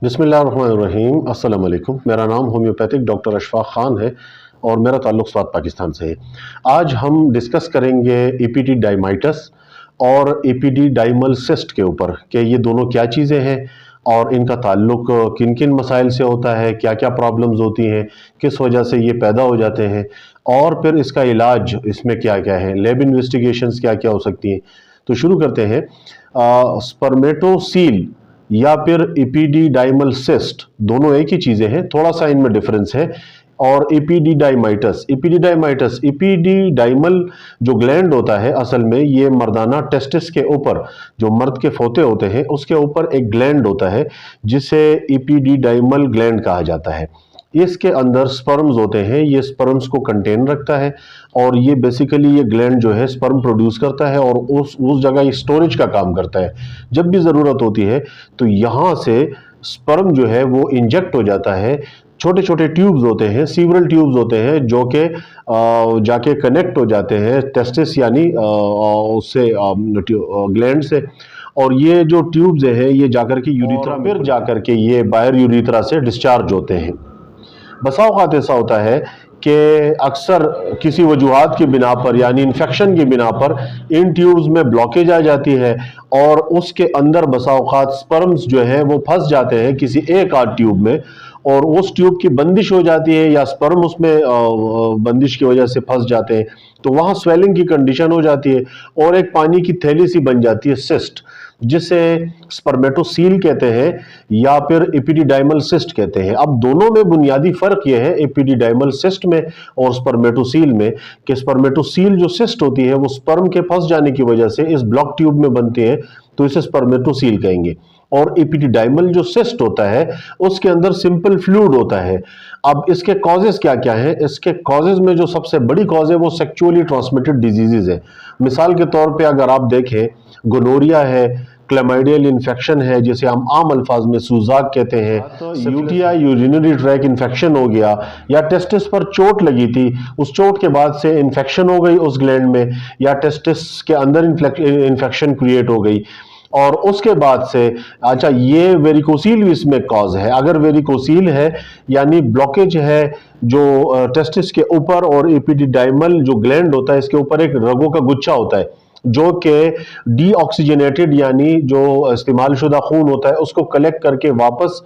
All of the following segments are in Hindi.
बिस्मिल्लाहिर्रहमानिर्रहीम। अस्सलाम वालेकुम। मेरा नाम होम्योपैथिक डॉक्टर अशफाक ख़ान है और मेरा ताल्लुक़ स्वात पाकिस्तान से है। आज हम डिस्कस करेंगे एपिडिडाइमाइटिस और एपिडिडाइमल सिस्ट के ऊपर कि ये दोनों क्या चीज़ें हैं और इनका ताल्लुक़ किन किन मसाइल से होता है, क्या क्या प्रॉब्लम्स होती हैं, किस वजह से ये पैदा हो जाते हैं और फिर इसका इलाज इसमें क्या क्या है, लैब इन्वेस्टिगेशंस क्या क्या हो सकती हैं। तो शुरू करते हैं। स्पर्मेटोसील या फिर एपिडिडाइमल सिस्ट दोनों एक ही चीज़ें हैं, थोड़ा सा इनमें डिफरेंस है। और एपिडिडाइमाइटिस एपिडिडाइमल जो ग्लैंड होता है, असल में ये मर्दाना टेस्टिस के ऊपर, जो मर्द के फोते होते हैं उसके ऊपर एक ग्लैंड होता है जिसे एपिडिडाइमल ग्लैंड कहा जाता है। इसके अंदर स्पर्म्स होते हैं, ये स्पर्म्स को कंटेन रखता है और ये बेसिकली ये ग्लैंड जो है स्पर्म प्रोड्यूस करता है और उस जगह ये स्टोरेज का काम करता है। जब भी ज़रूरत होती है तो यहाँ से स्पर्म जो है वो इंजेक्ट हो जाता है। छोटे छोटे ट्यूब्स होते हैं, सीवरल ट्यूब्स होते हैं जो कि जाके कनेक्ट हो जाते हैं टेस्टिस यानी उससे ग्लैंड से, और ये जो ट्यूब्स हैं ये जाकर के यूरिथ्रा में, फिर जाकर के ये बाहर यूरिथ्रा से डिस्चार्ज होते हैं। बसा औक़ात ऐसा होता है कि अक्सर किसी वजूहात की बिना पर यानी इन्फेक्शन की बिना पर इन ट्यूब्स में ब्लॉकेज आ जाती है और उसके अंदर बसा औक़ात स्पर्म्स जो है वो फंस जाते हैं किसी एक आध ट्यूब में, और उस ट्यूब की बंदिश हो जाती है या स्पर्म उसमें बंदिश की वजह से फंस जाते हैं, तो वहाँ स्वेलिंग की कंडीशन हो जाती है और एक पानी की थैली सी बन जाती है सिस्ट, जिसे स्पर्मेटोसील कहते हैं या फिर एपिडिडाइमल सिस्ट कहते हैं। अब दोनों में बुनियादी फर्क यह है एपिडिडाइमल सिस्ट में और स्पर्मेटोसील में कि स्पर्मेटोसील जो सिस्ट होती है वो स्पर्म के फंस जाने की वजह से इस ब्लॉक ट्यूब में बनती है, तो इसे स्पर्मेटोसील कहेंगे। और एपिडिडाइमल जो सिस्ट होता है उसके अंदर सिंपल फ्लूइड होता है। अब इसके कॉजेज क्या क्या हैं? इसके कॉजेज में जो सबसे बड़ी कॉज है वो सेक्सुअली ट्रांसमिटेड डिजीजेज है। मिसाल के तौर पे अगर आप देखें, गोनोरिया है, क्लेमाइडियल इन्फेक्शन है जिसे हम आम अल्फाज में सूजाक कहते हैं, तो यूटीआई यूरिनरी ट्रैक इन्फेक्शन हो गया, या टेस्टिस पर चोट लगी थी, उस चोट के बाद से इन्फेक्शन हो गई उस ग्लैंड में, या टेस्टिस के अंदर इन्फेक्शन क्रिएट हो गई और उसके बाद से अच्छा ये वेरिकोसील भी इसमें कॉज है। अगर वेरिकोसील है यानी ब्लॉकेज है जो टेस्टिस के ऊपर, और एपिडिडाइमल जो ग्लैंड होता है इसके ऊपर एक रगों का गुच्छा होता है जो कि डीऑक्सीजनेटेड यानी जो इस्तेमाल शुदा खून होता है उसको कलेक्ट करके वापस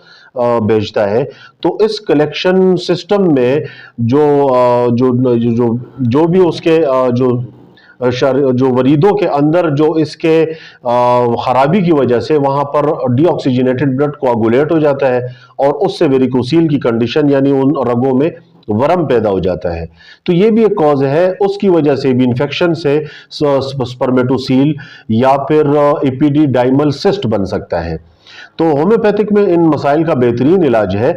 भेजता है। तो इस कलेक्शन सिस्टम में जो भी उसके जो वरीदों के अंदर जो इसके खराबी की वजह से वहां पर डीऑक्सीजनेटेड ब्लड कोआगुलेट हो जाता है और उससे वेरिकोसील की कंडीशन यानी उन रगों में वर्म पैदा हो जाता है। तो ये भी एक कॉज है, उसकी वजह से भी इन्फेक्शन से स्पर्मेटोसील या फिर एपिडिडाइमल सिस्ट बन सकता है। तो होम्योपैथिक में इन मसाइल का बेहतरीन इलाज है।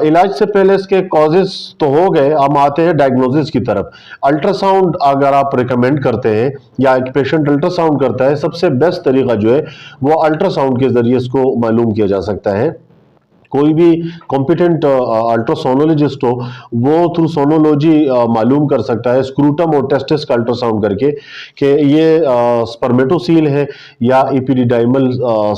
इलाज से पहले इसके कॉजेज तो हो गए, हम आते हैं डायग्नोसिस की तरफ। अल्ट्रासाउंड अगर आप रिकमेंड करते हैं या एक पेशेंट अल्ट्रासाउंड करता है, सबसे बेस्ट तरीका जो है वो अल्ट्रासाउंड के जरिए इसको मालूम किया जा सकता है। कोई भी कॉम्पिटेंट अल्ट्रासोनोलॉजिस्ट हो वो थ्रू सोनोलॉजी मालूम कर सकता है स्क्रूटम और टेस्टिस का अल्ट्रासाउंड करके कि ये स्पर्मेटोसील है या एपिडिडाइमल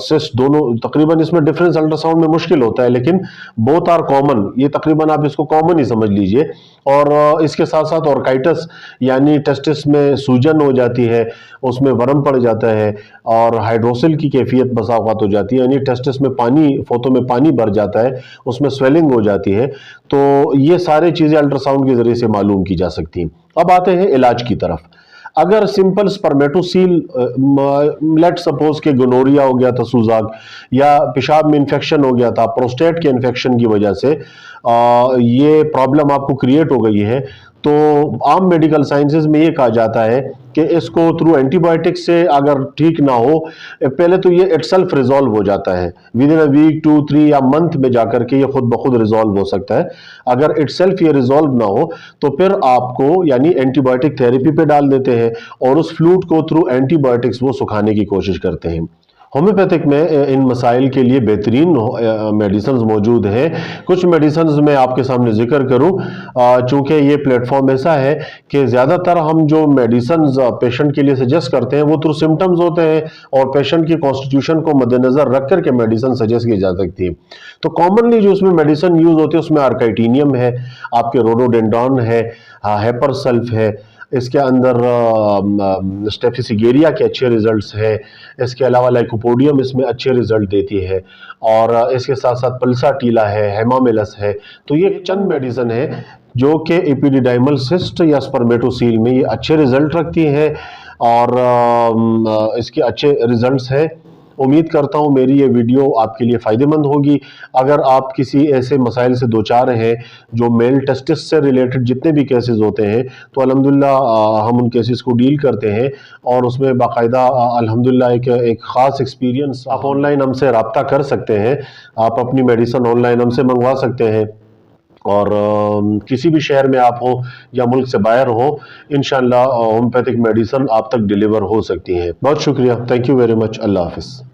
सिस्ट। दोनों तकरीबन इसमें डिफरेंस अल्ट्रासाउंड में मुश्किल होता है लेकिन बोथ आर कॉमन, ये तकरीबन आप इसको कॉमन ही समझ लीजिए। और इसके साथ साथ ऑर्काइटिस यानी टेस्टिस में सूजन हो जाती है, उसमें वर्म पड़ जाता है और हाइड्रोसिल की कैफियत बसा औक़ात हो जाती है, यानी टेस्टिस में पानी, फोतों में पानी भर जाता है, उसमें स्वेलिंग हो जाती है। तो ये सारी चीज़ें अल्ट्रासाउंड के जरिए से मालूम की जा सकती हैं। अब आते हैं इलाज की तरफ। अगर सिंपल स्पर्मेटोसील लेट सपोज के गोनोरिया हो गया था, सूजाक, या पेशाब में इन्फेक्शन हो गया था, प्रोस्टेट के इन्फेक्शन की वजह से ये प्रॉब्लम आपको क्रिएट हो गई है, तो आम मेडिकल साइंसेज में ये कहा जाता है कि इसको थ्रू एंटीबायोटिक से अगर ठीक ना हो, पहले तो ये इटसेल्फ रिजॉल्व हो जाता है विद इन अ वीक 2-3 या मंथ में जाकर के ये खुद ब खुद रिजॉल्व हो सकता है। अगर इटसेल्फ ये रिजॉल्व ना हो तो फिर आपको यानी एंटीबायोटिक थेरेपी पे डाल देते हैं और उस फ्लूइड को थ्रू एंटीबायोटिक्स वो सुखाने की कोशिश करते हैं। होम्योपैथिक में इन मसाइल के लिए बेहतरीन मेडिसिन मौजूद हैं। कुछ मेडिसिन मैं आपके सामने जिक्र करूं, चूंकि ये प्लेटफॉर्म ऐसा है कि ज़्यादातर हम जो मेडिसिन पेशेंट के लिए सजेस्ट करते हैं वो थ्रू सिम्टम्स होते हैं और पेशेंट की कॉन्स्टिट्यूशन को मद्देनजर रख कर के मेडिसिन सजेस्ट की जा सकती है। तो कॉमनली जो उसमें मेडिसिन यूज होती है उसमें आर्काइटीनियम है, आपके रोडोडेंड्रॉन है, हेपरसल्फ है, इसके अंदर स्टेफिसिगेरिया के अच्छे रिजल्ट्स हैं, इसके अलावा लाइकोपोडियम इसमें अच्छे रिजल्ट देती है, और इसके साथ साथ पल्साटीला है, हेमामेलस है। तो ये चंद मेडिसिन है जो कि एपिडिडाइमल सिस्ट या स्पर्मेटोसील में ये अच्छे रिजल्ट रखती है और इसके अच्छे रिजल्ट्स हैं। उम्मीद करता हूँ मेरी ये वीडियो आपके लिए फ़ायदेमंद होगी। अगर आप किसी ऐसे मसाइल से दो चार हैं जो मेल टेस्टिस से रिलेटेड जितने भी केसेस होते हैं, तो अल्हम्दुलिल्लाह हम उन केसेस को डील करते हैं और उसमें बाकायदा अल्हम्दुलिल्लाह एक ख़ास एक्सपीरियंस। आप ऑनलाइन हमसे रब्ता कर सकते हैं, आप अपनी मेडिसिन ऑनलाइन हमसे मंगवा सकते हैं और किसी भी शहर में आप हो या मुल्क से बाहर हो, इंशाअल्लाह होम्योपैथिक मेडिसिन आप तक डिलीवर हो सकती हैं। बहुत शुक्रिया, थैंक यू वेरी मच, अल्लाह हाफिज़।